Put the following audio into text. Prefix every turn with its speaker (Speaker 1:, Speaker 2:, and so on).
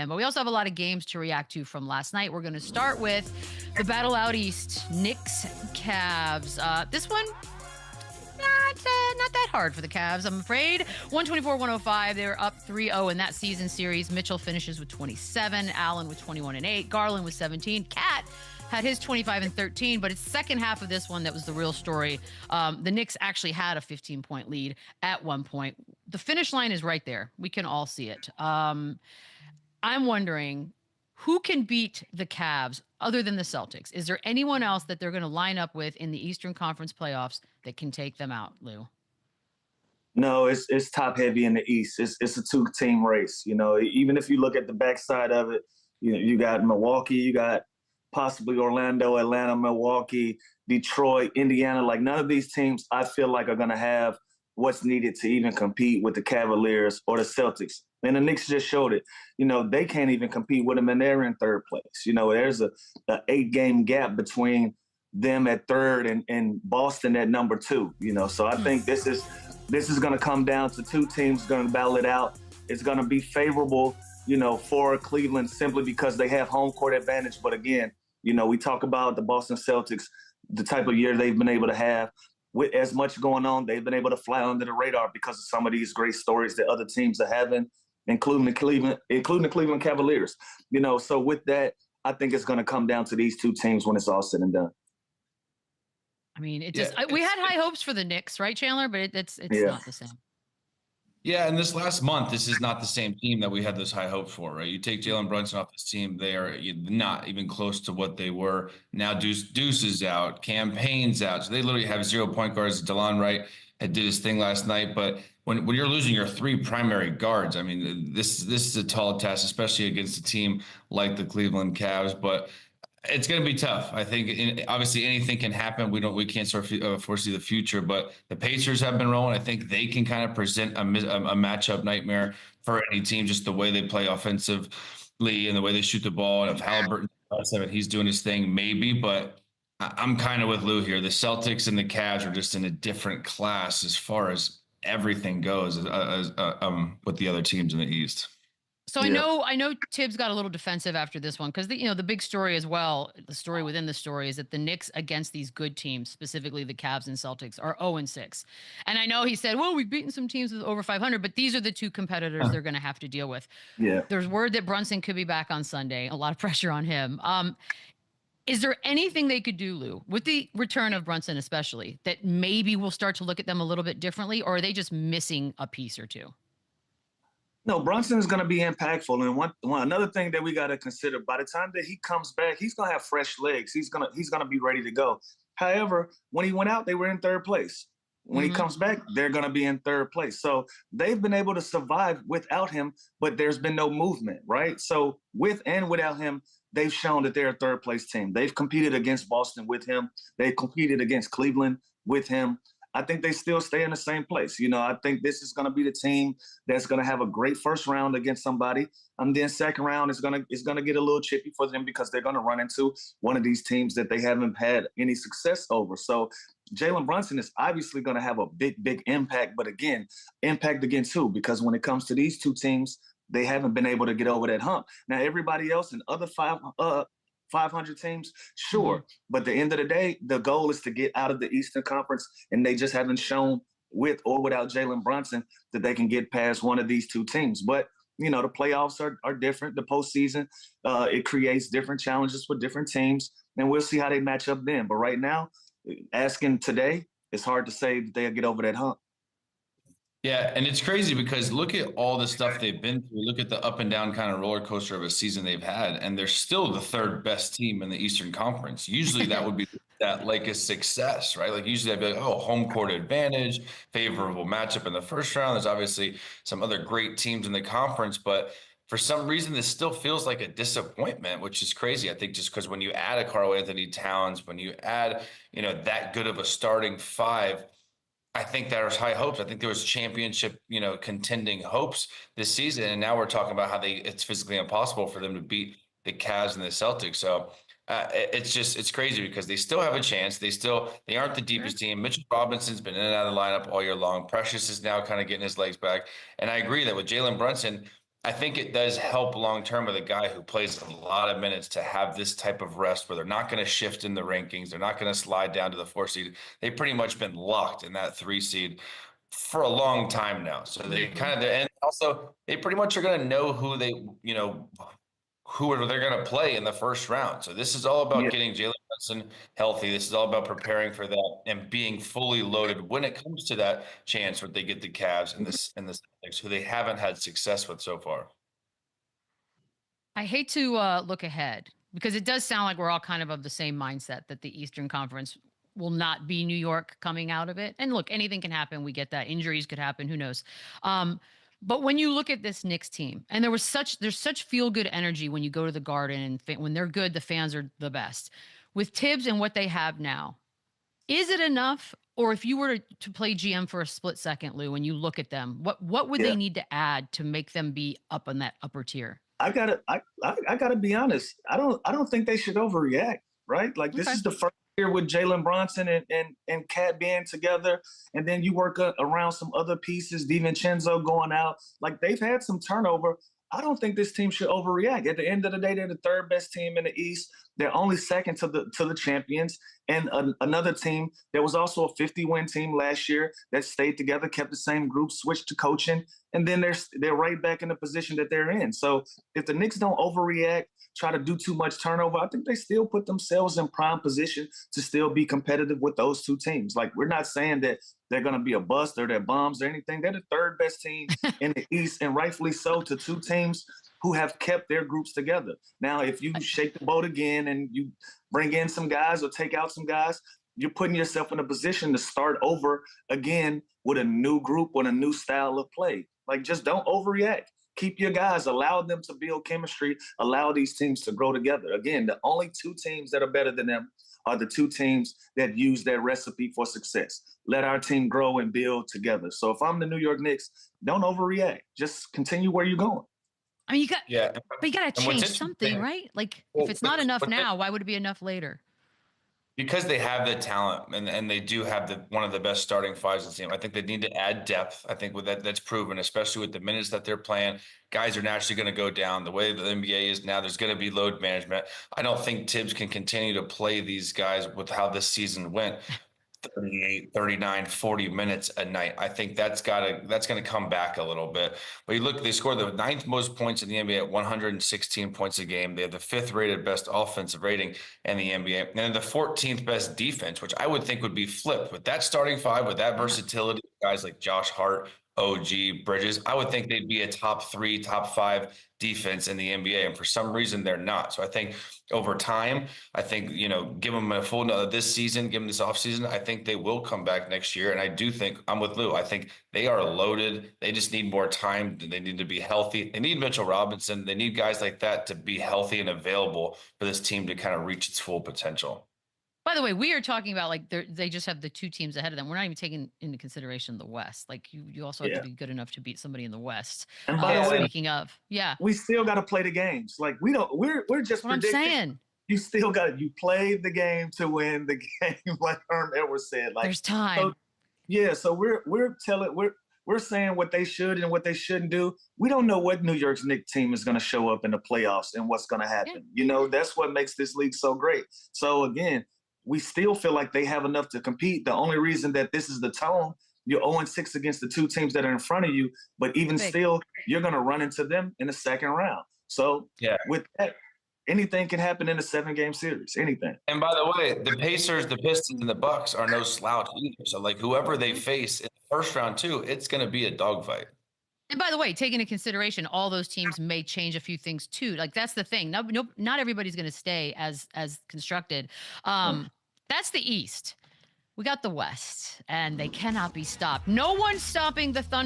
Speaker 1: in. But we also have a lot of games to react to from last night. We're going to start with the battle out east, Knicks, Cavs. This one, not that hard for the Cavs, I'm afraid. 124-105. They were up 3-0 in that season series. Mitchell finishes with 27. Allen with 21 and 8. Garland with 17. Cat had his 25 and 13, but it's second half of this one that was the real story. The Knicks actually had a 15-point lead at one point. The finish line is right there. We can all see it. I'm wondering who can beat the Cavs other than the Celtics. Is there anyone else that they're going to line up with in the Eastern Conference playoffs that can take them out, Lou?
Speaker 2: No, it's top heavy in the East. It's a two-team race. You know, even if you look at the backside of it, you got Milwaukee, you got possibly Orlando, Atlanta, Milwaukee, Detroit, Indiana. Like, none of these teams I feel like are going to have what's needed to even compete with the Cavaliers or the Celtics. And the Knicks just showed it. You know, they can't even compete with them, and they're in third place. You know, there's a 8-game gap between them at third and Boston at number 2. You know, so I think this is going to come down to two teams going to battle it out. It's going to be favorable, you know, for Cleveland simply because they have home court advantage. But again, you know, we talk about the Boston Celtics, the type of year they've been able to have. With as much going on, they've been able to fly under the radar because of some of these great stories that other teams are having, including the Cleveland Cavaliers. You know, so with that, I think it's going to come down to these two teams when it's all said and done.
Speaker 1: I mean, we had high hopes for the Knicks, right, Chandler? But it's not the same.
Speaker 3: Yeah, and this last month, this is not the same team that we had those high hopes for, right? You take Jalen Brunson off this team, they are not even close to what they were. Now Deuce is out, Campaign's out, so they literally have 0 point guards. DeLon Wright did his thing last night, but when you're losing your 3 primary guards, I mean, this is a tall task, especially against a team like the Cleveland Cavs. But it's going to be tough. I think obviously anything can happen. We can't sort of foresee the future, but the Pacers have been rolling. I think they can kind of present a matchup nightmare for any team, just the way they play offensively and the way they shoot the ball. And if Halliburton, he's doing his thing, maybe, but I'm kind of with Lou here. The Celtics and the Cavs are just in a different class as far as everything goes with the other teams in the East.
Speaker 1: So I know Tibbs got a little defensive after this one because the big story as well, the story within the story is that the Knicks against these good teams, specifically the Cavs and Celtics, are 0-6. And I know he said, well, we've beaten some teams with over 500, but these are the two competitors they're going to have to deal with.
Speaker 2: Yeah.
Speaker 1: There's word that Brunson could be back on Sunday. A lot of pressure on him. Is there anything they could do, Lou, with the return of Brunson especially, that maybe we'll start to look at them a little bit differently, or are they just missing a piece or two?
Speaker 2: No, Brunson is going to be impactful, and another thing that we got to consider: by the time that he comes back, he's going to have fresh legs. He's going to be ready to go. However, when he went out, they were in third place. When he comes back, they're going to be in third place. So they've been able to survive without him, but there's been no movement, right? So with and without him, they've shown that they're a third place team. They've competed against Boston with him. They've competed against Cleveland with him. I think they still stay in the same place. You know, I think this is going to be the team that's going to have a great first round against somebody. And then second round is going to get a little chippy for them because they're going to run into one of these teams that they haven't had any success over. So Jalen Brunson is obviously going to have a big, big impact. But again, impact against who? Because when it comes to these two teams, they haven't been able to get over that hump. Now, everybody else in other 500 teams, sure. But at the end of the day, the goal is to get out of the Eastern Conference, and they just haven't shown with or without Jalen Brunson that they can get past one of these two teams. But, you know, the playoffs are different. The postseason, it creates different challenges for different teams, and we'll see how they match up then. But right now, asking today, it's hard to say that they'll get over that hump.
Speaker 3: Yeah, and it's crazy because look at all the stuff they've been through. Look at the up and down kind of roller coaster of a season they've had, and they're still the third best team in the Eastern Conference. Usually that would be that like a success, right? Like usually I'd be like, oh, home court advantage, favorable matchup in the first round. There's obviously some other great teams in the conference, but for some reason this still feels like a disappointment, which is crazy. I think just because when you add a Karl Anthony Towns, when you add, that good of a starting 5, I think there was high hopes. I think there was championship, contending hopes this season. And now we're talking about how it's physically impossible for them to beat the Cavs and the Celtics. So it's crazy because they still have a chance. They aren't the deepest team. Mitchell Robinson's been in and out of the lineup all year long. Precious is now kind of getting his legs back. And I agree that with Jalen Brunson, I think it does help long-term with a guy who plays a lot of minutes to have this type of rest where they're not going to shift in the rankings. They're not going to slide down to the 4 seed. They've pretty much been locked in that 3 seed for a long time now. So they kind of, and also they pretty much are going to know who they, who they're going to play in the first round. So this is all about getting Jalen Brunson healthy. This is all about preparing for that and being fully loaded when it comes to that chance where they get the Cavs and the Celtics, who they haven't had success with so far.
Speaker 1: I hate to look ahead because it does sound like we're all kind of the same mindset that the Eastern Conference will not be New York coming out of it. And look, anything can happen. We get that. Injuries could happen. Who knows? But when you look at this Knicks team, and there's such feel good energy when you go to the Garden, and when they're good, the fans are the best. With Tibbs and what they have now, is it enough? Or if you were to play GM for a split second, Lou, when you look at them, what would they need to add to make them be up on that upper tier?
Speaker 2: I gotta be honest. I don't think they should overreact, right? Like this is the first year with Jalen Brunson and Cat being together, and then you work around some other pieces, DiVincenzo going out. Like they've had some turnover. I don't think this team should overreact. At the end of the day, they're the third best team in the East. They're only second to the champions. And another team that was also a 50-win team last year that stayed together, kept the same group, switched to coaching, and then they're right back in the position that they're in. So if the Knicks don't overreact, try to do too much turnover, I think they still put themselves in prime position to still be competitive with those two teams. Like we're not saying that they're going to be a bust or they're bums or anything. They're the third best team in the East, and rightfully so, to two teams who have kept their groups together. Now, if you shake the boat again and you bring in some guys or take out some guys, you're putting yourself in a position to start over again with a new group, with a new style of play. Like, just don't overreact. Keep your guys, allow them to build chemistry, allow these teams to grow together. Again, the only two teams that are better than them are the two teams that use their recipe for success. Let our team grow and build together. So if I'm the New York Knicks, don't overreact. Just continue where you're going.
Speaker 1: I mean, but you got to change something, right? Like, if it's not enough now, why would it be enough later?
Speaker 3: Because they have the talent and they do have one of the best starting fives in the team. I think they need to add depth. I think with that's proven, especially with the minutes that they're playing. Guys are naturally going to go down. The way the NBA is now, there's going to be load management. I don't think Tibbs can continue to play these guys with how this season went. 38, 39, 40 minutes a night. I think that's going to come back a little bit. But you look, they scored the 9th most points in the NBA at 116 points a game. They have the 5th rated best offensive rating in the NBA, and the 14th best defense, which I would think would be flipped with that starting five, with that versatility, guys like Josh Hart, OG, Bridges. I would think they'd be a top 3, top 5 defense in the NBA, and for some reason they're not. So I think over time, I think, give them a full this season, give them this offseason, I think they will come back next year. And I do think I'm with Lou. I think they are loaded. They just need more time. They need to be healthy. They need Mitchell Robinson. They need guys like that to be healthy and available for this team to kind of reach its full potential.
Speaker 1: By the way, we are talking about like they just have the two teams ahead of them. We're not even taking into consideration the West. Like you also have to be good enough to beat somebody in the West.
Speaker 2: And by the way,
Speaker 1: speaking of,
Speaker 2: we still got to play the games. Like we're just
Speaker 1: what
Speaker 2: predicting.
Speaker 1: I'm saying.
Speaker 2: You still you play the game to win the game, like Herm Edwards said. Like
Speaker 1: there's time.
Speaker 2: So we're saying what they should and what they shouldn't do. We don't know what New York's Knicks team is going to show up in the playoffs and what's going to happen. Yeah. That's what makes this league so great. So again, we still feel like they have enough to compete. The only reason that this is the tone, you're 0-6 against the two teams that are in front of you, but even still, you're going to run into them in the second round. So with that, anything can happen in a 7-game series, anything.
Speaker 3: And by the way, the Pacers, the Pistons, and the Bucks are no slouch either. So like whoever they face in the first round too, it's going to be a dogfight.
Speaker 1: And by the way, take into consideration, all those teams may change a few things too. Like that's the thing. Not everybody's going to stay as constructed. That's the East. We got the West, and they cannot be stopped. No one's stopping the Thunder.